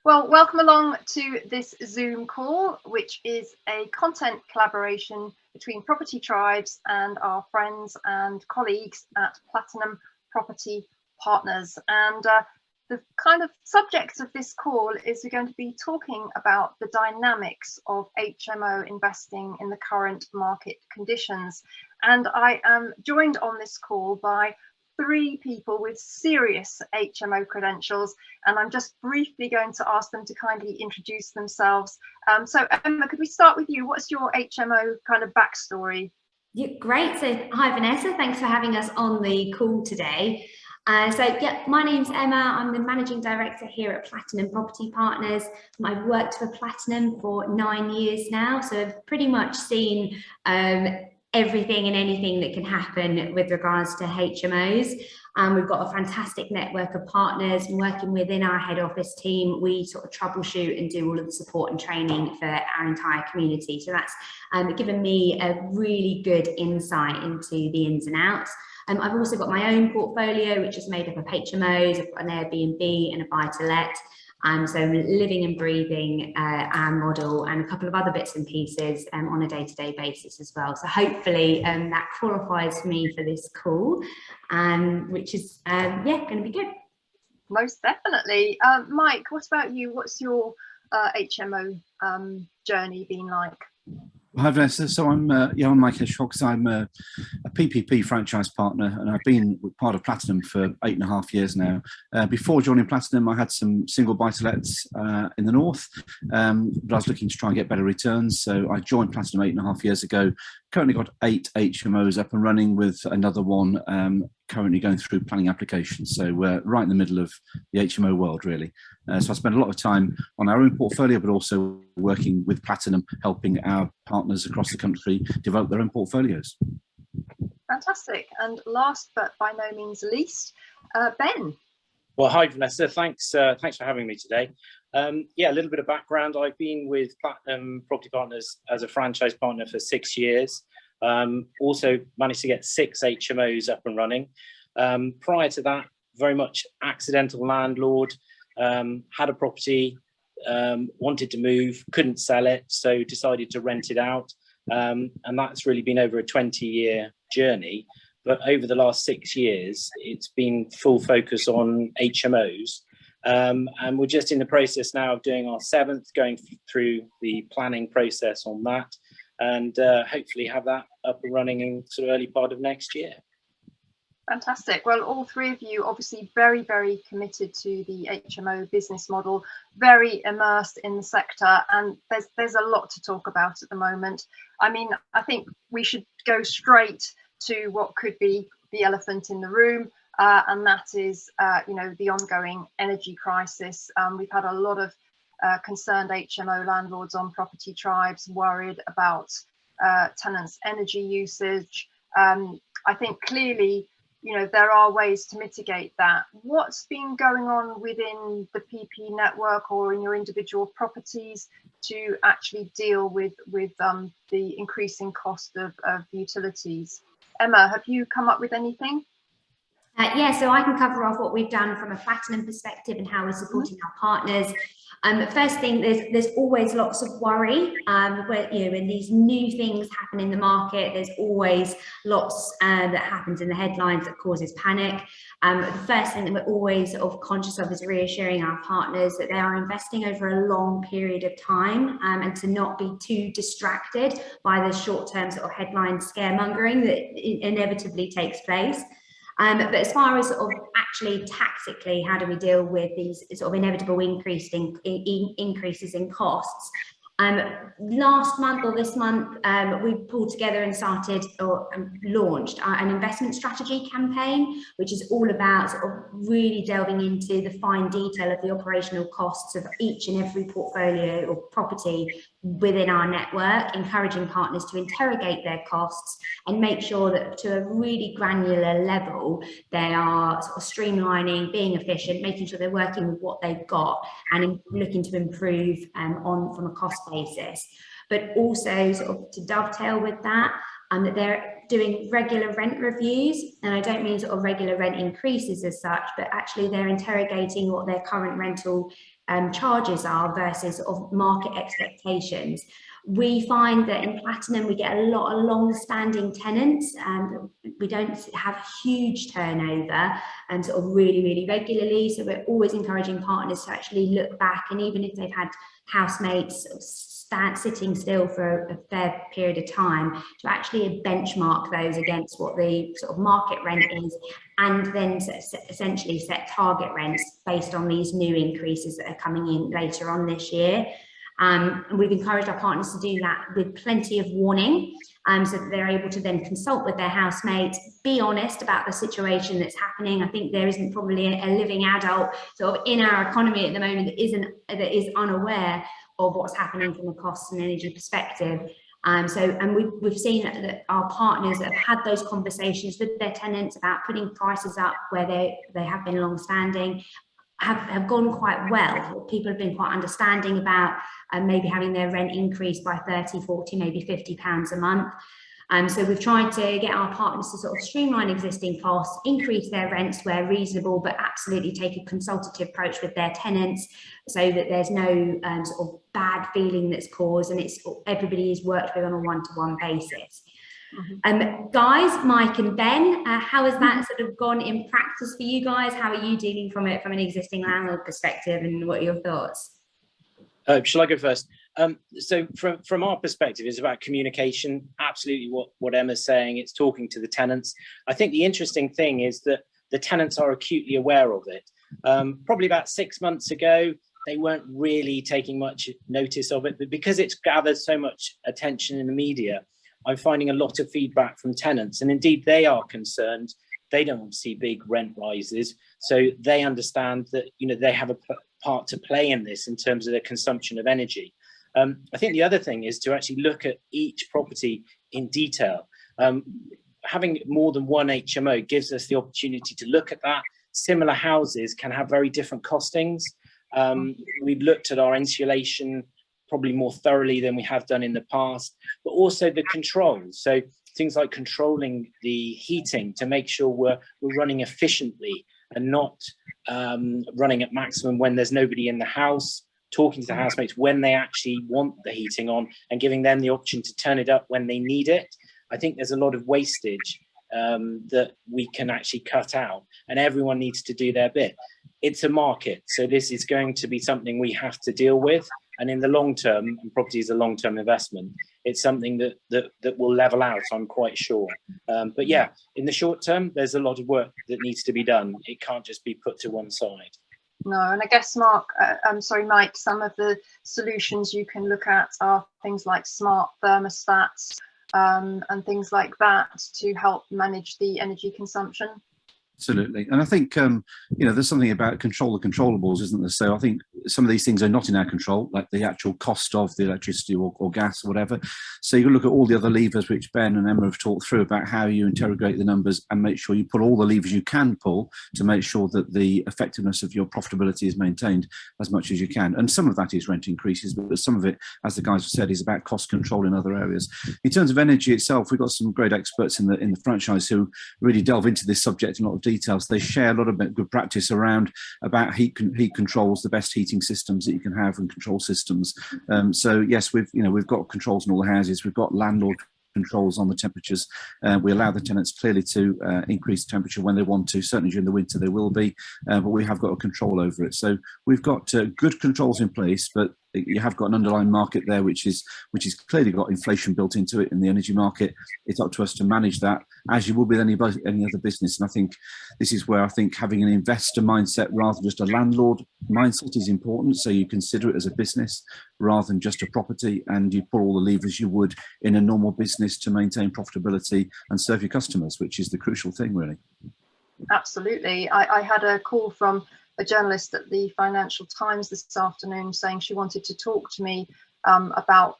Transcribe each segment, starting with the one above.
Well, welcome along to this Zoom call, which is a content collaboration between Property Tribes and our friends and colleagues at Platinum Property Partners. And the kind of subject of this call is we're going to be talking about the dynamics of HMO investing in the current market conditions. And I am joined on this call by three people with serious HMO credentials, and I'm just briefly going to ask them to kindly introduce themselves. So Emma, could we start with you? What's your HMO kind of backstory? Yeah, great. So hi Vanessa, thanks for having us on the call today. My name's Emma. I'm the Managing Director here at Platinum Property Partners. I've worked for Platinum for 9 years now, so I've pretty much seen everything and anything that can happen with regards to HMOs. We've got a fantastic network of partners, and working within our head office team, we sort of troubleshoot and do all of the support and training for our entire community. So that's given me a really good insight into the ins and outs. I've also got my own portfolio, which is made up of HMOs. I've got an Airbnb and a buy-to-let. So living and breathing our model, and a couple of other bits and pieces on a day-to-day basis as well. So hopefully that qualifies me for this call, which is going to be good. Most definitely. Mike, what about you? What's your HMO journey been like? Hi Vanessa, so I'm Mike Hedgecox. I'm a PPP franchise partner, and I've been part of Platinum for 8.5 years now. Before joining Platinum, I had some single buy-to-lets in the north, but I was looking to try and get better returns. So I joined Platinum 8.5 years ago. Currently got 8 HMOs up and running, with another one currently going through planning applications. So we're right in the middle of the HMO world, really. So I spend a lot of time on our own portfolio, but also working with Platinum, helping our partners across the country develop their own portfolios. Fantastic. And last but by no means least, Ben. Well, hi Vanessa, thanks for having me today. A little bit of background. I've been with Platinum Property Partners as a franchise partner for 6 years. Also managed to get 6 HMOs up and running. Prior to that, very much accidental landlord, had a property, wanted to move, couldn't sell it, so decided to rent it out. And that's really been over a 20-year journey. But over the last 6 years, it's been full focus on HMOs. And we're just in the process now of doing our 7th, going through the planning process on that, and hopefully have that up and running in sort of early part of next year. Fantastic. Well, all three of you obviously very, very committed to the HMO business model, very immersed in the sector, and there's a lot to talk about at the moment. I mean, I think we should go straight to what could be the elephant in the room, and that is, the ongoing energy crisis. We've had a lot of concerned HMO landlords on Property Tribes worried about tenants' energy usage. I think clearly, there are ways to mitigate that. What's been going on within the PP network or in your individual properties to actually deal with the increasing cost of utilities? Emma, have you come up with anything? So I can cover off what we've done from a Platinum perspective and how we're supporting our partners. First thing, there's always lots of worry when these new things happen in the market. There's always lots that happens in the headlines that causes panic. The first thing that we're always sort of conscious of is reassuring our partners that they are investing over a long period of time, and to not be too distracted by the short-term sort of headline scaremongering that inevitably takes place. But as far as sort of actually tactically, how do we deal with these sort of inevitable increases in costs? Last month or this month, we pulled together and started or launched an investment strategy campaign, which is all about sort of really delving into the fine detail of the operational costs of each and every portfolio or property within our network, encouraging partners to interrogate their costs and make sure that to a really granular level, they are sort of streamlining, being efficient, making sure they're working with what they've got and looking to improve from a cost basis. But also sort of to dovetail with that, that they're doing regular rent reviews, and I don't mean sort of regular rent increases as such, but actually they're interrogating what their current rental charges are versus sort of market expectations. We find that in Platinum we get a lot of long-standing tenants, and we don't have huge turnover and sort of really regularly. So we're always encouraging partners to actually look back, and even if they've had housemates sort of sitting still for a fair period of time, to actually benchmark those against what the sort of market rent is, and then essentially set target rents based on these new increases that are coming in later on this year. And we've encouraged our partners to do that with plenty of warning, so that they're able to then consult with their housemates, be honest about the situation that's happening. I think there isn't probably a living adult sort of in our economy at the moment that is unaware of what's happening from a cost and energy perspective. We've seen that our partners that have had those conversations with their tenants about putting prices up where they have been long-standing have gone quite well. People have been quite understanding about maybe having their rent increased by 30, 40, maybe £50 a month. So we've tried to get our partners to sort of streamline existing costs, increase their rents where reasonable, but absolutely take a consultative approach with their tenants so that there's no sort of bad feeling that's caused, and everybody is worked with on a one-to-one basis. Guys, Mike and Ben, how has that sort of gone in practice for you guys? How are you dealing from it from an existing landlord perspective, and what are your thoughts? Shall I go first? So from our perspective, it's about communication. Absolutely what Emma's saying. It's talking to the tenants. I think the interesting thing is that the tenants are acutely aware of it. Probably about 6 months ago, they weren't really taking much notice of it, but because it's gathered so much attention in the media, I'm finding a lot of feedback from tenants, and indeed they are concerned. They don't want to see big rent rises, so they understand that they have a part to play in this in terms of their consumption of energy. I think the other thing is to actually look at each property in detail. Having more than one HMO gives us the opportunity to look at that. Similar houses can have very different costings. We've looked at our insulation probably more thoroughly than we have done in the past, but also the controls. So things like controlling the heating to make sure we're running efficiently and not running at maximum when there's nobody in the house, talking to the housemates when they actually want the heating on and giving them the option to turn it up when they need it. I think there's a lot of wastage that we can actually cut out, and everyone needs to do their bit. It's a market, so this is going to be something we have to deal with. And in the long term, and property is a long-term investment, it's something that will level out, I'm quite sure. But yeah, in the short term, there's a lot of work that needs to be done. It can't just be put to one side. No, and I guess, Mike, some of the solutions you can look at are things like smart thermostats and things like that to help manage the energy consumption. Absolutely. And I think, there's something about control the controllables, isn't there? So I think some of these things are not in our control, like the actual cost of the electricity or gas or whatever. So you can look at all the other levers which Ben and Emma have talked through about how you interrogate the numbers and make sure you pull all the levers you can pull to make sure that the effectiveness of your profitability is maintained as much as you can. And some of that is rent increases, but some of it, as the guys have said, is about cost control in other areas. In terms of energy itself, we've got some great experts in the franchise who really delve into this subject in a lot of details. They share a lot of good practice around about heat controls, the best heating systems that you can have, and control systems. So yes, we've got controls in all the houses. We've got landlord controls on the temperatures. We allow the tenants clearly to increase the temperature when they want to. Certainly during the winter they will be, but we have got a control over it. So we've got good controls in place, but you have got an underlying market there which is clearly got inflation built into it in the energy market. It's up to us to manage that, as you will with any other business. And I think this is where I think having an investor mindset rather than just a landlord mindset is important. So you consider it as a business rather than just a property, and you pull all the levers you would in a normal business to maintain profitability and serve your customers, which is the crucial thing, really. Absolutely. I had a call from a journalist at the Financial Times this afternoon saying she wanted to talk to me about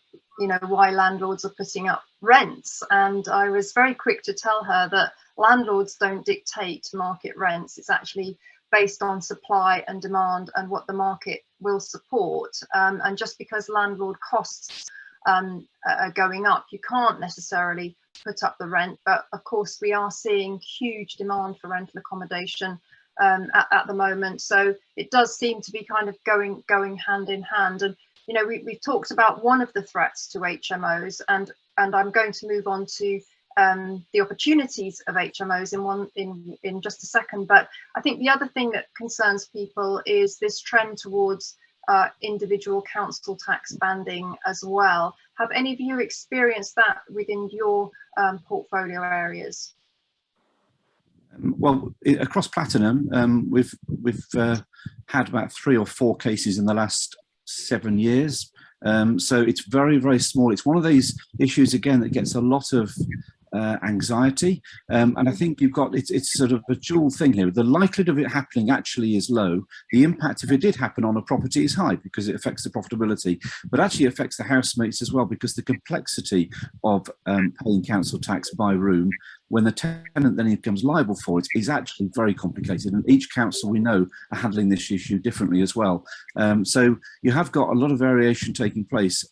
why landlords are putting up rents, and I was very quick to tell her that landlords don't dictate market rents. It's actually based on supply and demand and what the market will support, and just because landlord costs are going up, you can't necessarily put up the rent. But of course we are seeing huge demand for rental accommodation at the moment. So it does seem to be kind of going hand in hand. And you know, we've talked about one of the threats to HMOs, and I'm going to move on to the opportunities of HMOs in just a second. But I think the other thing that concerns people is this trend towards individual council tax banding as well. Have any of you experienced that within your portfolio areas? Well, across Platinum, we've had about 3 or 4 cases in the last 7 years. So it's very, very small. It's one of these issues, again, that gets a lot of anxiety. And I think you've got, it's sort of a dual thing here. The likelihood of it happening actually is low. The impact, if it did happen on a property, is high because it affects the profitability, but actually affects the housemates as well, because the complexity of paying council tax by room when the tenant then becomes liable for it is actually very complicated, and each council we know are handling this issue differently as well. So you have got a lot of variation taking place.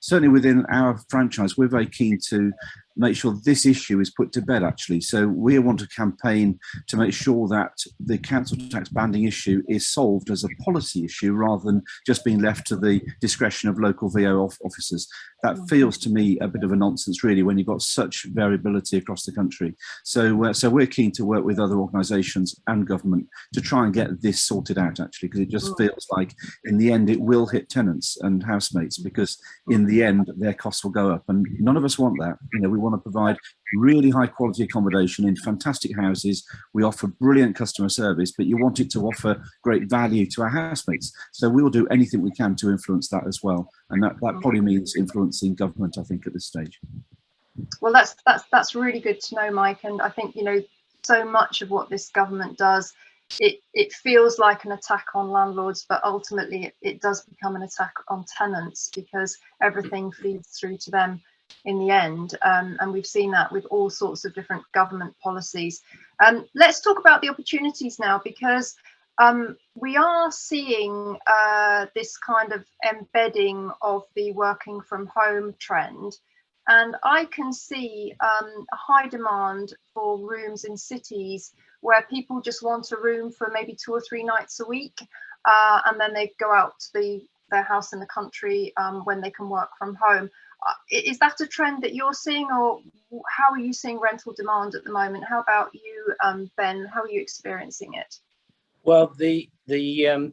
Certainly within our franchise, we're very keen to make sure this issue is put to bed, actually. So we want to campaign to make sure that the council tax banding issue is solved as a policy issue rather than just being left to the discretion of local VO officers. That feels to me a bit of a nonsense, really, when you've got such variability across the country. So so we're keen to work with other organisations and government to try and get this sorted out, actually, because it just feels like in the end it will hit tenants and housemates, because in the end their costs will go up, and none of us want that. You know, we want to provide really high quality accommodation in fantastic houses. We offer brilliant customer service, but you want it to offer great value to our housemates. So we will do anything we can to influence that as well, and that probably means influencing government, I think, at this stage. Well, that's really good to know, Mike. And I think, you know, so much of what this government does, it feels like an attack on landlords, but ultimately it does become an attack on tenants, because everything feeds through to them in the end. And we've seen that with all sorts of different government policies. Let's talk about the opportunities now, because we are seeing this kind of embedding of the working from home trend. And I can see a high demand for rooms in cities where people just want a room for maybe 2 or 3 nights a week, and then they go out to their house in the country when they can work from home. Is that a trend that you're seeing, or how are you seeing rental demand at the moment? How about you, Ben? How are you experiencing it? Well, the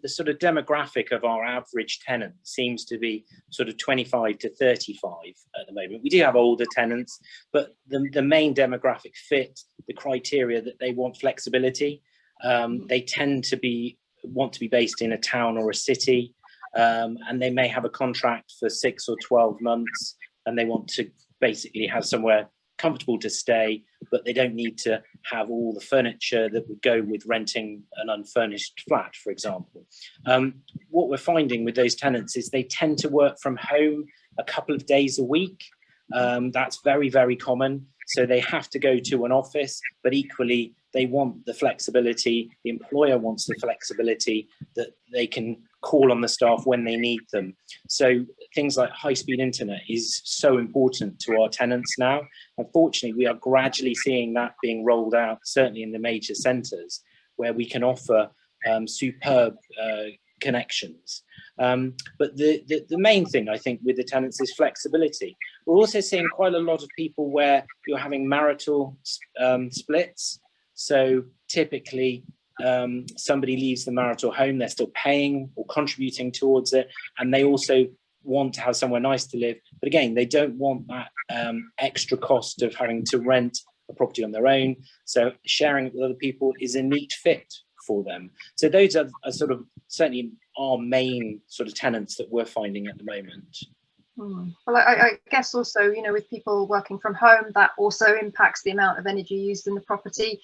sort of demographic of our average tenant seems to be sort of 25 to 35 at the moment. We do have older tenants, but the main demographic fit the criteria that they want flexibility. They tend to want to be based in a town or a city, and they may have a contract for 6 or 12 months, and they want to basically have somewhere comfortable to stay, but they don't need to have all the furniture that would go with renting an unfurnished flat, for example. What we're finding with those tenants is they tend to work from home a couple of days a week. That's very, very common. So they have to go to an office, but equally they want the flexibility. The employer wants the flexibility that they can call on the staff when they need them. So things like high-speed internet is so important to our tenants now. Unfortunately, we are gradually seeing that being rolled out, certainly in the major centres, where we can offer superb connections. But the main thing, I think, with the tenants is flexibility. We're also seeing quite a lot of people where you're having marital splits. So typically, somebody leaves the marital home, they're still paying or contributing towards it, and they also want to have somewhere nice to live. But again, they don't want that extra cost of having to rent a property on their own. So sharing it with other people is a neat fit for them. So those are sort of certainly our main sort of tenants that we're finding at the moment. Well, I guess also, you know, with people working from home, that also impacts the amount of energy used in the property.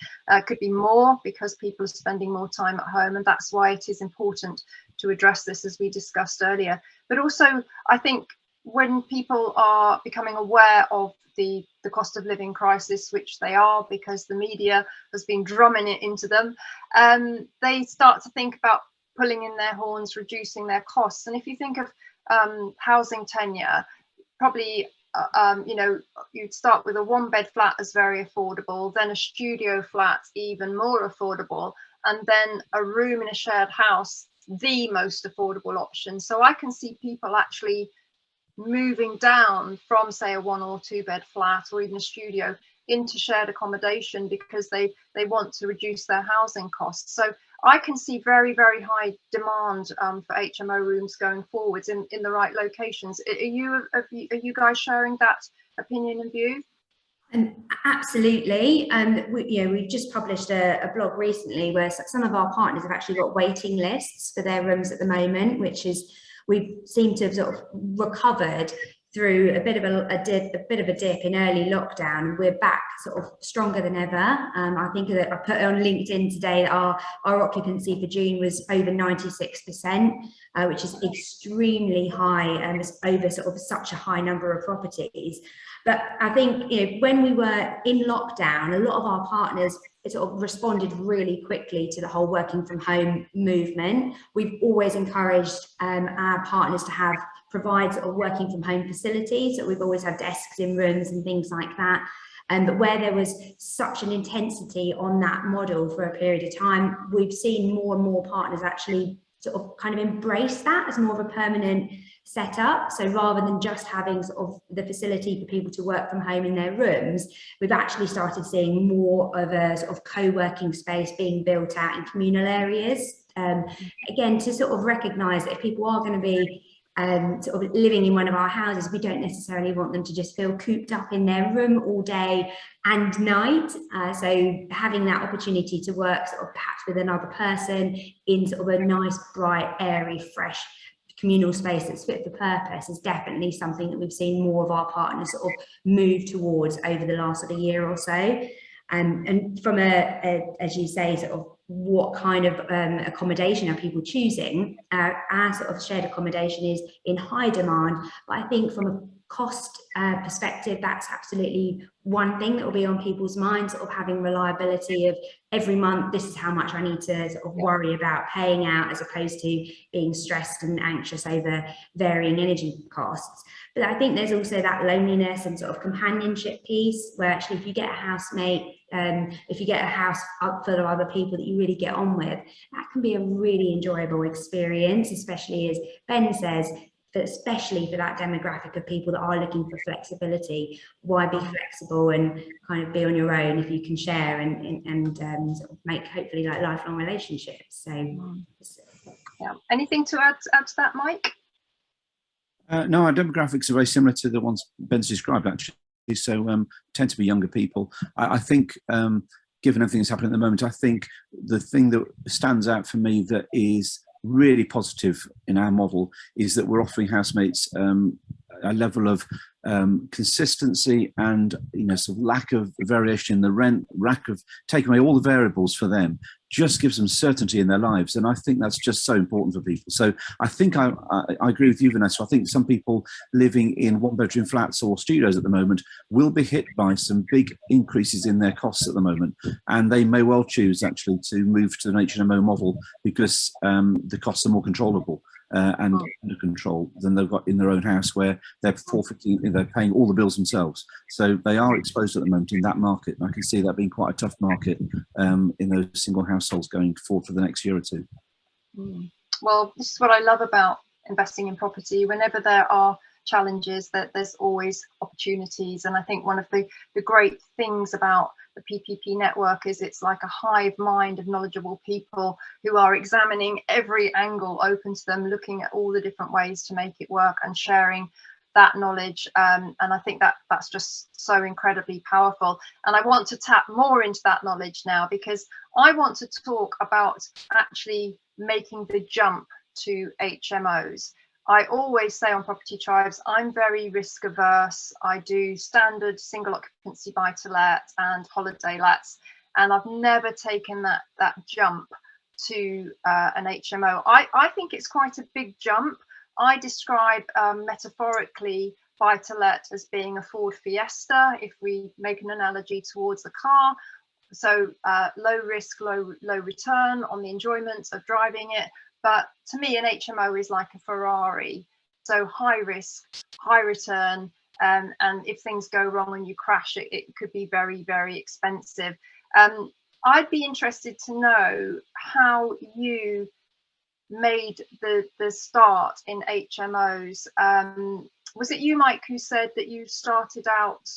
Could be more because people are spending more time at home, and that's why it is important to address this, as we discussed earlier. But also, I think when people are becoming aware of the cost of living crisis, which they are because the media has been drumming it into them, they start to think about pulling in their horns, reducing their costs. And if you think of housing tenure, probably you know, you'd start with a 1-bed flat as very affordable, then a studio flat even more affordable, and then a room in a shared house the most affordable option. So I can see people actually moving down from, say, a 1 or 2 bed flat or even a studio into shared accommodation because they want to reduce their housing costs. So I can see very, very high demand for HMO rooms going forwards in the right locations. Are you guys sharing that opinion and view? Absolutely. We've just published a blog recently where some of our partners have actually got waiting lists for their rooms at the moment, which is, we seem to have sort of recovered through a bit of a dip in early lockdown. We're back sort of stronger than ever. I think that I put on LinkedIn today that our occupancy for June was over 96%, which is extremely high, and it's over sort of such a high number of properties. But I think, when we were in lockdown, a lot of our partners sort of responded really quickly to the whole working from home movement. We've always encouraged our partners to provide sort of working from home facilities. So we've always had desks in rooms and things like that. But where there was such an intensity on that model for a period of time, we've seen more and more partners actually sort of kind of embrace that as more of a permanent setup. So rather than just having sort of the facility for people to work from home in their rooms, we've actually started seeing more of a sort of co-working space being built out in communal areas. Again, to sort of recognise that if people are going to be sort of living in one of our houses, we don't necessarily want them to just feel cooped up in their room all day and night. So having that opportunity to work sort of perhaps with another person in sort of a nice, bright, airy, fresh communal space that's fit for purpose is definitely something that we've seen more of our partners sort of move towards over the last sort of year or so. And from as you say, sort of what kind of accommodation are people choosing? Our sort of shared accommodation is in high demand, but I think from a cost perspective, that's absolutely one thing that will be on people's minds, sort of having reliability of every month, this is how much I need to sort of worry about paying out, as opposed to being stressed and anxious over varying energy costs. But I think there's also that loneliness and sort of companionship piece, where actually if you get a housemate, if you get a house full of other people that you really get on with, that can be a really enjoyable experience, especially as Ben says, but especially for that demographic of people that are looking for flexibility. Why be flexible and kind of be on your own if you can share and sort of make hopefully like lifelong relationships. So yeah, anything to add to that, Mike? No, our demographics are very similar to the ones Ben's described, actually. So tend to be younger people. I think, given everything that's happening at the moment, I think the thing that stands out for me that is really positive in our model is that we're offering housemates a level of consistency and sort of lack of variation in the rent, lack of taking away all the variables for them, just gives them certainty in their lives. And I think that's just so important for people. So I think I agree with you, Vanessa. I think some people living in 1-bedroom flats or studios at the moment will be hit by some big increases in their costs at the moment. And they may well choose actually to move to an HMO model because the costs are more controllable. And under control than they've got in their own house, where they're paying all the bills themselves. So they are exposed at the moment in that market. And I can see that being quite a tough market in those single households going forward for the next year or two. Well, this is what I love about investing in property. Whenever there are challenges, that there's always opportunities. And I think one of the great things about the PPP network is it's like a hive mind of knowledgeable people who are examining every angle open to them, looking at all the different ways to make it work and sharing that knowledge. And I think that's just so incredibly powerful. And I want to tap more into that knowledge now, because I want to talk about actually making the jump to HMOs. I always say on Property Tribes, I'm very risk averse. I do standard single occupancy buy-to-let and holiday lets, and I've never taken that jump to an HMO. I think it's quite a big jump. I describe metaphorically buy-to-let as being a Ford Fiesta, if we make an analogy towards the car. So low risk, low return on the enjoyment of driving it. But to me, an HMO is like a Ferrari. So high risk, high return. And if things go wrong and you crash, it could be very, very expensive. I'd be interested to know how you made the start in HMOs. Was it you, Mike, who said that you started out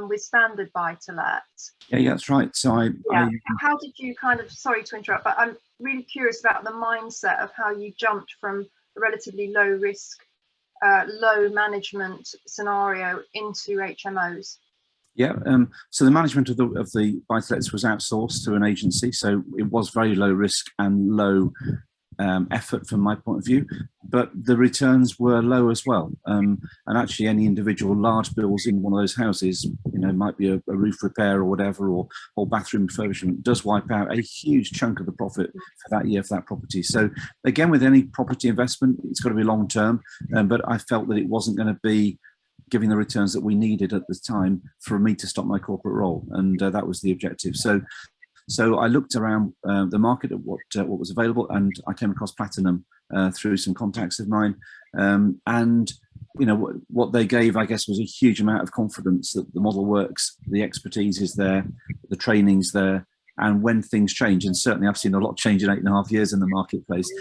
with standard buy-to-let? Yeah, that's right. So how did you kind of, sorry to interrupt, but I'm really curious about the mindset of how you jumped from a relatively low risk, low management scenario into HMOs. Yeah, so the management of the buy-to-lets was outsourced to an agency, so it was very low risk and low effort from my point of view, but the returns were low as well. And actually, any individual large bills in one of those houses, might be a roof repair or whatever, or bathroom refurbishment, does wipe out a huge chunk of the profit for that year for that property. So again, with any property investment, it's got to be long term. But I felt that it wasn't going to be giving the returns that we needed at the time for me to stop my corporate role, and that was the objective. So I looked around the market at what was available, and I came across Platinum through some contacts of mine, and what they gave, I guess, was a huge amount of confidence that the model works, the expertise is there, the training's there, and when things change, and certainly I've seen a lot change in 8.5 years in the marketplace,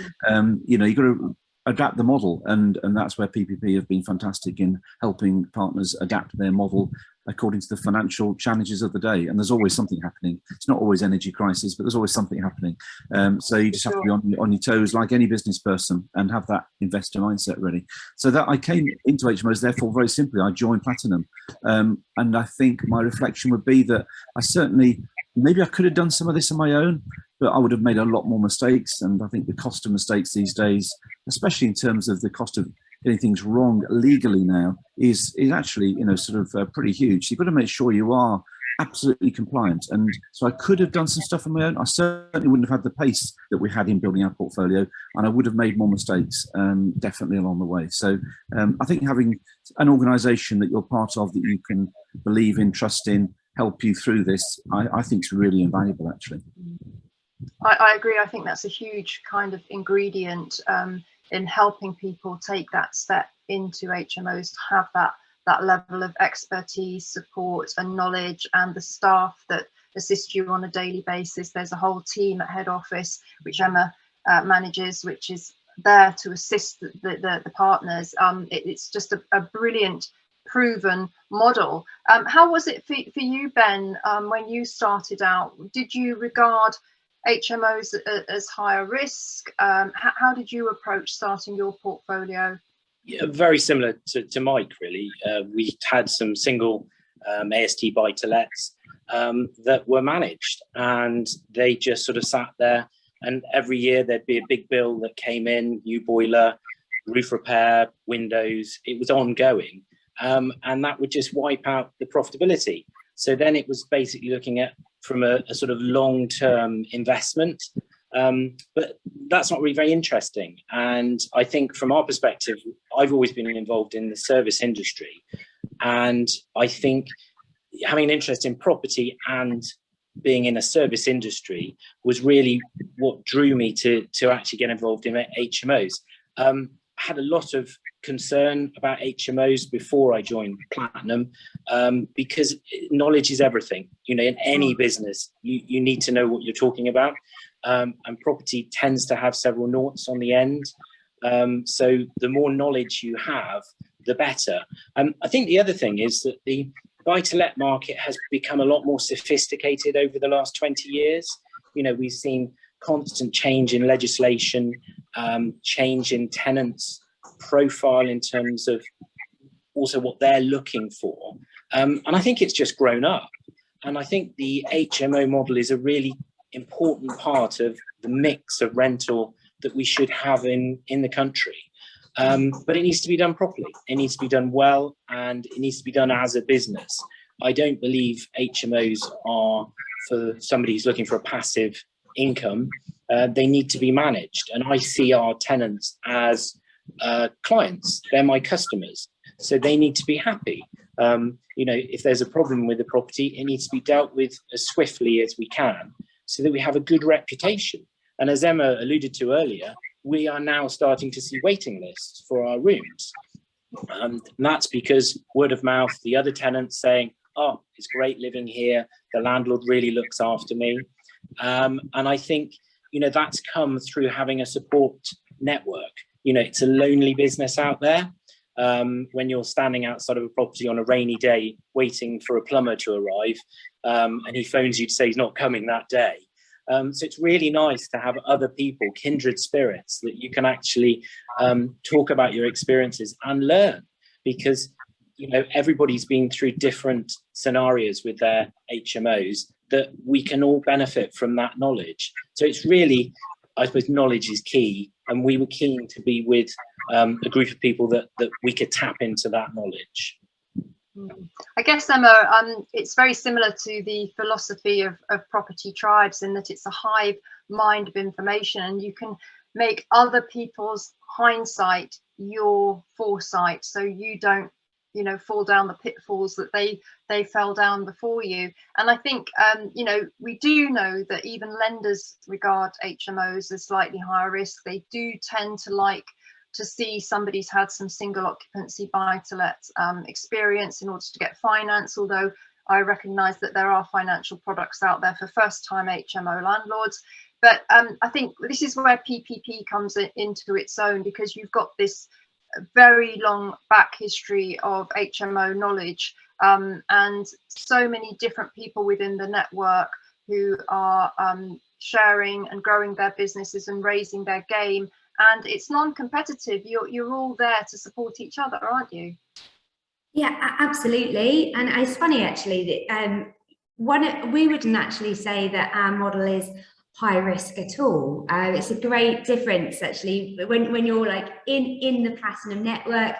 you've got to adapt the model, and that's where PPP have been fantastic in helping partners adapt their model according to the financial challenges of the day. And there's always something happening. It's not always energy crisis, but there's always something happening. So you just have to be on your toes like any business person and have that investor mindset ready. So that I came into HMOs, therefore, very simply, I joined Platinum. And I think my reflection would be that maybe I could have done some of this on my own, but I would have made a lot more mistakes. And I think the cost of mistakes these days, especially in terms of the cost of getting things wrong legally now, is actually, pretty huge. You've got to make sure you are absolutely compliant. And so I could have done some stuff on my own. I certainly wouldn't have had the pace that we had in building our portfolio, and I would have made more mistakes, definitely along the way. So I think having an organisation that you're part of, that you can believe in, trust in, help you through this, I think is really invaluable, actually. I agree. I think that's a huge kind of ingredient in helping people take that step into HMOs, to have that level of expertise, support and knowledge, and the staff that assist you on a daily basis. There's a whole team at head office, which Emma manages, which is there to assist the partners. It's just a brilliant, proven model. How was it for you, Ben, when you started out? Did you regard HMOs as higher risk? How did you approach starting your portfolio? Yeah, very similar to Mike, really. We had some single AST buy-to-lets that were managed, and they just sort of sat there, and every year there'd be a big bill that came in, new boiler, roof repair, windows. It was ongoing, and that would just wipe out the profitability. So then it was basically looking at from a sort of long-term investment, but that's not really very interesting. And I think from our perspective, I've always been involved in the service industry, and I think having an interest in property and being in a service industry was really what drew me to actually get involved in HMOs. I had a lot of concern about HMOs before I joined Platinum, because knowledge is everything. In any business, you need to know what you're talking about, and property tends to have several noughts on the end. So the more knowledge you have, the better. I think the other thing is that the buy-to-let market has become a lot more sophisticated over the last 20 years. We've seen constant change in legislation, change in tenants' profile in terms of also what they're looking for. And I think it's just grown up. And I think the HMO model is a really important part of the mix of rental that we should have in the country. But it needs to be done properly. It needs to be done well, and it needs to be done as a business. I don't believe HMOs are for somebody who's looking for a passive income. They need to be managed. And I see our tenants as clients. They're my customers. So they need to be happy. If there's a problem with the property, it needs to be dealt with as swiftly as we can, so that we have a good reputation. And as Emma alluded to earlier, we are now starting to see waiting lists for our rooms. And that's because word of mouth, the other tenants saying, oh, it's great living here, the landlord really looks after me. And I think, you know, that's come through having a support network. You know, it's a lonely business out there. When you're standing outside of a property on a rainy day waiting for a plumber to arrive, and he phones you to say he's not coming that day. So it's really nice to have other people, kindred spirits, that you can actually talk about your experiences and learn, because, you know, everybody's been through different scenarios with their HMOs, that we can all benefit from that knowledge. So it's really, I suppose, knowledge is key, and we were keen to be with a group of people that we could tap into that knowledge. I guess, Emma, it's very similar to the philosophy of property tribes, in that it's a hive mind of information, and you can make other people's hindsight your foresight, so you don't, you know, fall down the pitfalls that they fell down before you. And I think, you know, we do know that even lenders regard HMOs as slightly higher risk. They do tend to like to see somebody's had some single occupancy buy-to-let experience in order to get finance, although I recognise that there are financial products out there for first-time HMO landlords. But I think this is where PPP comes into its own, because you've got this very long back history of HMO knowledge, and so many different people within the network who are sharing and growing their businesses and raising their game. And it's non-competitive. You're all there to support each other, aren't you? Yeah, absolutely. And it's funny, actually, that we wouldn't actually say that our model is high risk at all. It's a great difference, actually, when you're like in the Platinum network.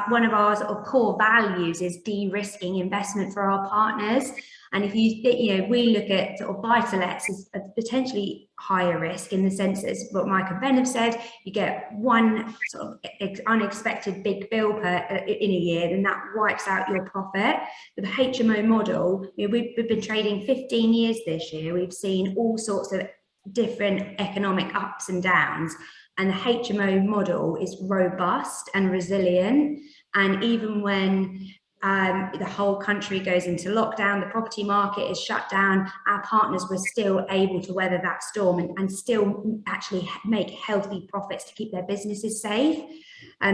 One of our sort of core values is de-risking investment for our partners. And if you know, we look at sort of buy-to-lets as a potentially higher risk, in the sense that, as what Mike and Ben have said, you get one sort of unexpected big bill in a year, and that wipes out your profit. With the HMO model, you know, we've been trading 15 years this year. We've seen all sorts of different economic ups and downs. And the HMO model is robust and resilient. And even when the whole country goes into lockdown, the property market is shut down, our partners were still able to weather that storm and still actually make healthy profits to keep their businesses safe.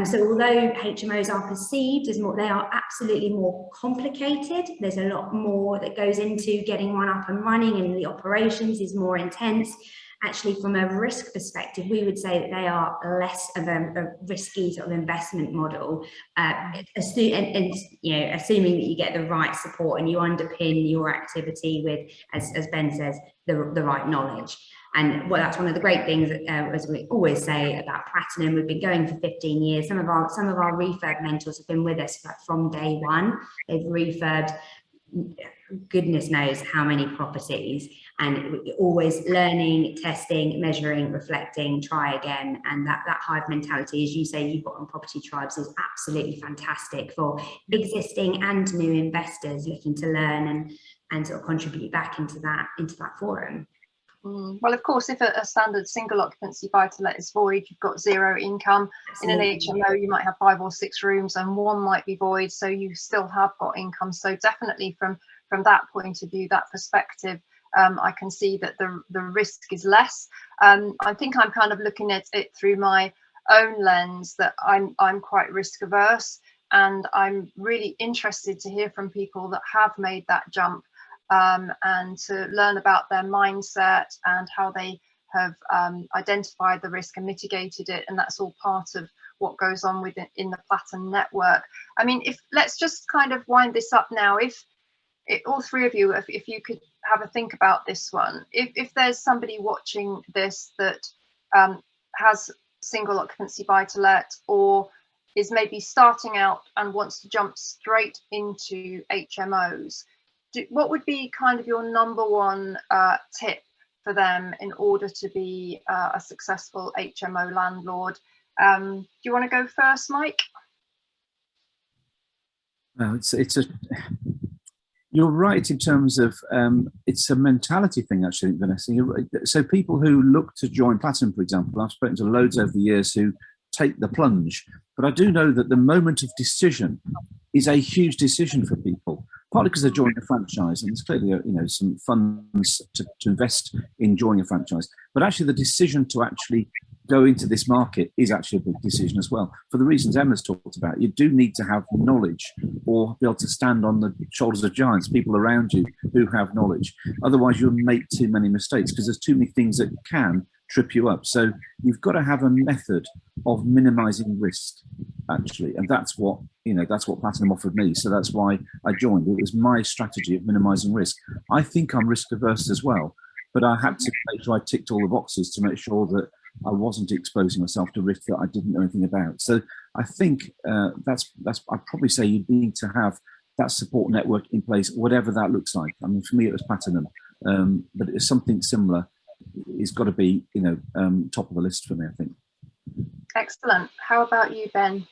So although HMOs are perceived as more, they are absolutely more complicated. There's a lot more that goes into getting one up and running, and the operations is more intense. Actually, from a risk perspective, we would say that they are less of a risky sort of investment model, and you know, assuming that you get the right support and you underpin your activity with, as Ben says, the right knowledge. And well, that's one of the great things, as we always say about Platinum. We've been going for 15 years. Some of our refurb mentors have been with us from day one. They've refurbed goodness knows how many properties, and always learning, testing, measuring, reflecting, try again. And that hive mentality, as you say, you've got on Property Tribes, is absolutely fantastic for existing and new investors looking to learn and sort of contribute back into that forum. Well, of course, if a standard single occupancy buy-to-let is void, you've got zero income. Absolutely. In an HMO, you might have 5 or 6 rooms and one might be void, so you still have got income. So definitely from that point of view, that perspective, I can see that the risk is less. I think I'm kind of looking at it through my own lens, that I'm quite risk averse, and I'm really interested to hear from people that have made that jump, and to learn about their mindset and how they have identified the risk and mitigated it. And that's all part of what goes on in the Platinum network. I mean, let's just kind of wind this up now. If all three of you, if you could have a think about this one, if there's somebody watching this that has single occupancy buy-to-let, or is maybe starting out and wants to jump straight into HMOs, what would be kind of your number one tip for them in order to be a successful HMO landlord? Do you want to go first, Mike? Well, you're right in terms of it's a mentality thing, actually, Vanessa. So people who look to join Platinum, for example, I've spoken to loads over the years who take the plunge, but I do know that the moment of decision is a huge decision for people. partly because they're joining a franchise, and there's clearly some funds to invest in joining a franchise. But actually, the decision to actually go into this market is actually a big decision as well. For the reasons Emma's talked about, you do need to have knowledge or be able to stand on the shoulders of giants, people around you who have knowledge. Otherwise, you'll make too many mistakes because there's too many things that can trip you up. So you've got to have a method of minimizing risk, actually, and that's what Platinum offered me. So that's why I joined. It was my strategy of minimizing risk. I think I'm risk averse as well, but I had to make sure I ticked all the boxes to make sure that I wasn't exposing myself to risk that I didn't know anything about. So I think that's I'd probably say you need to have that support network in place, whatever that looks like. I mean, for me, it was Platinum, but it's something similar. It's got to be, top of the list for me, I think. Excellent. How about you, Ben?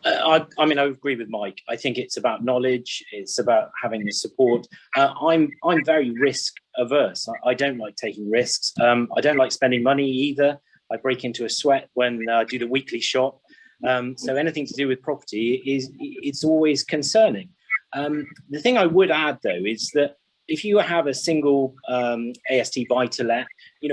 I mean, I agree with Mike. I think it's about knowledge. It's about having the support. I'm very risk averse. I don't like taking risks. I don't like spending money either. I break into a sweat when I do the weekly shop. So anything to do with property it's always concerning. The thing I would add though is that if you have a single AST buy-to-let,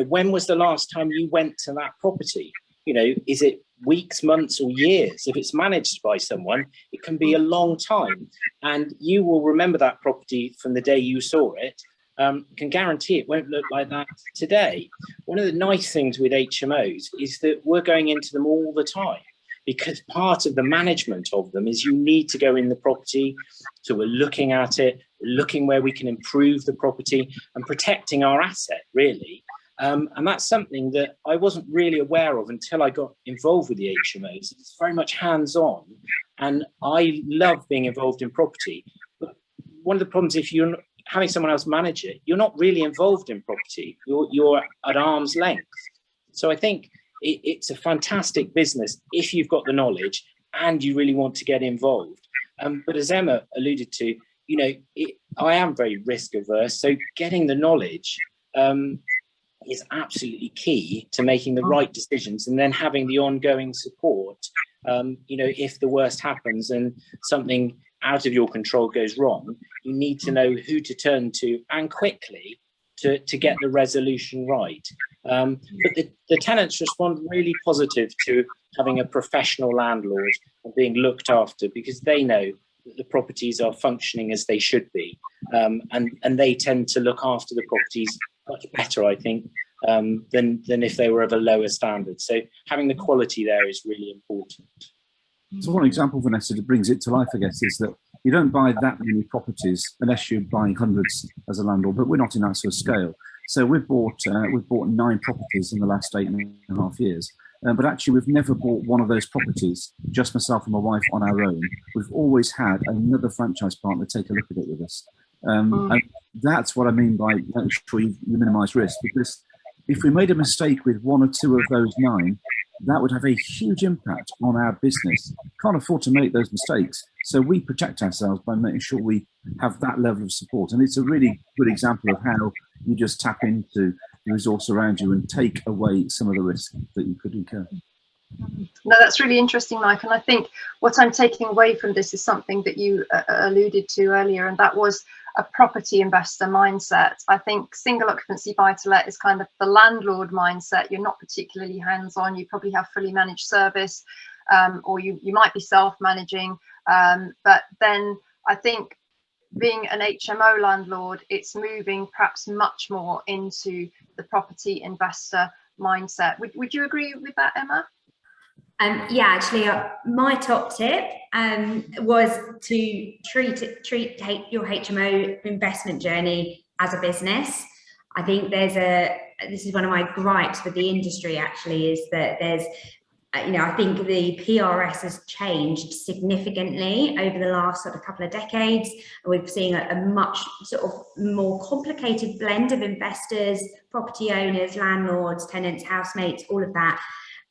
when was the last time you went to that property? Is it weeks, months, or years? If it's managed by someone, it can be a long time, and you will remember that property from the day you saw it. Can guarantee it won't look like that today. One of the nice things with HMOs is that we're going into them all the time, because part of the management of them is you need to go in the property. So we're looking at it, looking where we can improve the property and protecting our asset, really. And that's something that I wasn't really aware of until I got involved with the HMOs. It's very much hands-on, and I love being involved in property. But one of the problems, if you're having someone else manage it, you're not really involved in property. You're at arm's length. So I think it's a fantastic business if you've got the knowledge and you really want to get involved. But as Emma alluded to, I am very risk averse. So getting the knowledge is absolutely key to making the right decisions, and then having the ongoing support. If the worst happens and something out of your control goes wrong, you need to know who to turn to, and quickly, to get the resolution right. But the tenants respond really positive to having a professional landlord and being looked after, because they know that the properties are functioning as they should be, and they tend to look after the properties much better, I think, than if they were of a lower standard. So having the quality there is really important. So one example, Vanessa, that brings it to life, I guess, is that you don't buy that many properties unless you're buying hundreds as a landlord, but we're not in that sort of scale. So we've bought 9 properties in the last 8.5 years. But actually, we've never bought one of those properties, just myself and my wife, on our own. We've always had another franchise partner take a look at it with us. And that's what I mean by making sure you minimise risk, because if we made a mistake with 1 or 2 of those 9, that would have a huge impact on our business. Can't afford to make those mistakes. So we protect ourselves by making sure we have that level of support. And it's a really good example of how you just tap into the resource around you and take away some of the risk that you could incur. No, that's really interesting, Mike. And I think what I'm taking away from this is something that you alluded to earlier, and that was a property investor mindset. I think single occupancy buy-to-let is kind of the landlord mindset. You're not particularly hands-on. You probably have fully managed service, or you might be self-managing. But then I think being an HMO landlord, it's moving perhaps much more into the property investor mindset. Would you agree with that, Emma? Yeah, actually, my top tip was to treat your HMO investment journey as a business. I think this is one of my gripes with the industry, actually, is that there's, I think the PRS has changed significantly over the last sort of couple of decades. We've seen a much sort of more complicated blend of investors, property owners, landlords, tenants, housemates, all of that.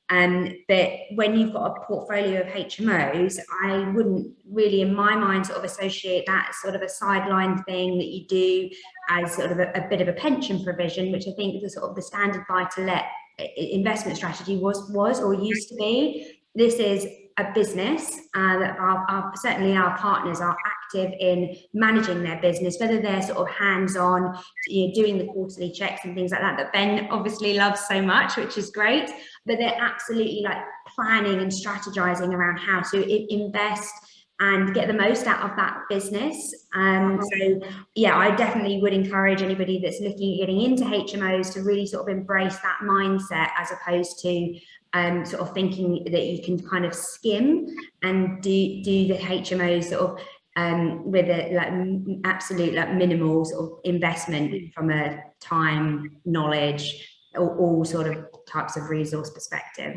But when you've got a portfolio of HMOs, I wouldn't really, in my mind, sort of associate that as sort of a sideline thing that you do as sort of a bit of a pension provision, which I think the sort of the standard buy-to-let investment strategy was or used to be. This is a business, that certainly our partners are active in managing their business, whether they're sort of hands-on, doing the quarterly checks and things like that Ben obviously loves so much, which is great, but they're absolutely like planning and strategizing around how to invest and get the most out of that business. So yeah, I definitely would encourage anybody that's looking at getting into HMOs to really sort of embrace that mindset, as opposed to sort of thinking that you can kind of skim and do the HMOs sort of with a like absolute like minimal sort of investment from a time, knowledge, all sort of types of resource perspective.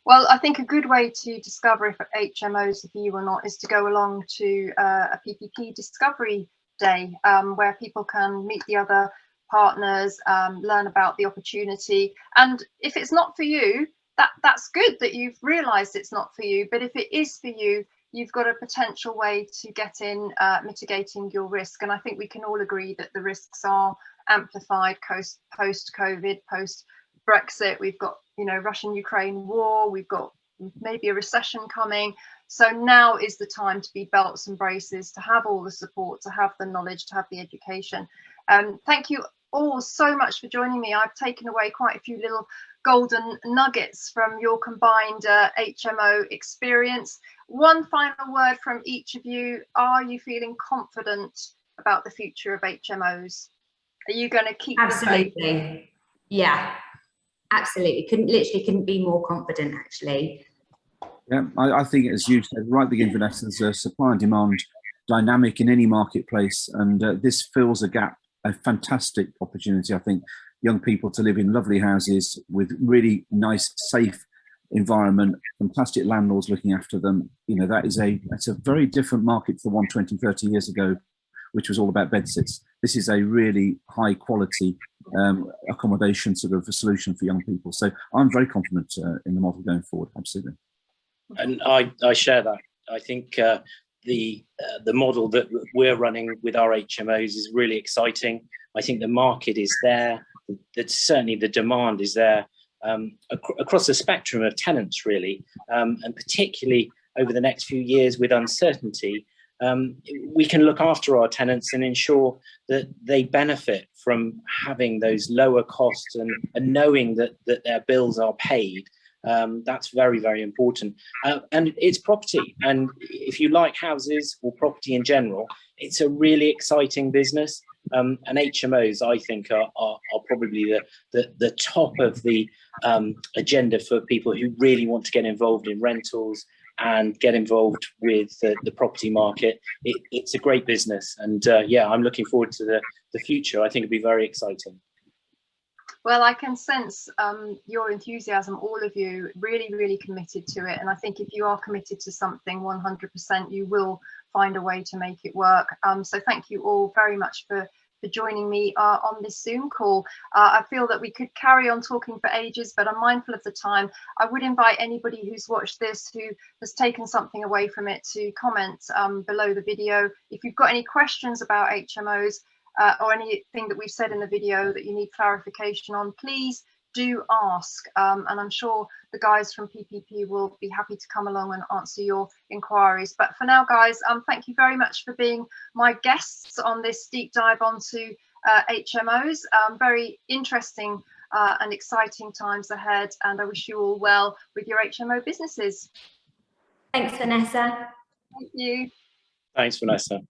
Well, I think a good way to discover if HMOs are for you or not is to go along to a PPP discovery day, where people can meet the other partners, learn about the opportunity. And if it's not for you, that's good that you've realised it's not for you. But if it is for you, you've got a potential way to get in, mitigating your risk. And I think we can all agree that the risks are amplified post-COVID, post-Brexit. We've got, Russian-Ukraine war, we've got maybe a recession coming. So now is the time to be belts and braces, to have all the support, to have the knowledge, to have the education. Thank you all so much for joining me. I've taken away quite a few little golden nuggets from your combined HMO experience. One final word from each of you. Are you feeling confident about the future of HMOs? Are you going to keep Absolutely. Yeah, absolutely. Couldn't be more confident, actually. Yeah, I think, as you said right at the beginning, Vanessa, there's a supply and demand dynamic in any marketplace, and this fills a gap, a fantastic opportunity, I think, young people to live in lovely houses with really nice, safe environment, fantastic landlords looking after them. That's a very different market to the one 20, 30 years ago, which was all about bedsits. This is a really high quality accommodation sort of a solution for young people. So I'm very confident in the model going forward, absolutely. And I share that. I think the model that we're running with our HMOs is really exciting. I think the market is there. That certainly the demand is there across the spectrum of tenants, really, and particularly over the next few years with uncertainty. We can look after our tenants and ensure that they benefit from having those lower costs and knowing that their bills are paid. That's very, very important. And it's property. And if you like houses or property in general, it's a really exciting business. And HMOs, I think, are probably the top of the agenda for people who really want to get involved in rentals and get involved with the property market. It's a great business. And yeah, I'm looking forward to the future. I think it'll be very exciting. Well, I can sense your enthusiasm, all of you, really, really committed to it. And I think if you are committed to something 100%, you will find a way to make it work. So thank you all very much for joining me on this Zoom call. I feel that we could carry on talking for ages, but I'm mindful of the time. I would invite anybody who's watched this, who has taken something away from it, to comment below the video. If you've got any questions about HMOs, or anything that we've said in the video that you need clarification on, please do ask. And I'm sure the guys from PPP will be happy to come along and answer your inquiries. But for now, guys, thank you very much for being my guests on this deep dive onto HMOs. Very interesting and exciting times ahead. And I wish you all well with your HMO businesses. Thanks, Vanessa. Thank you. Thanks, Vanessa.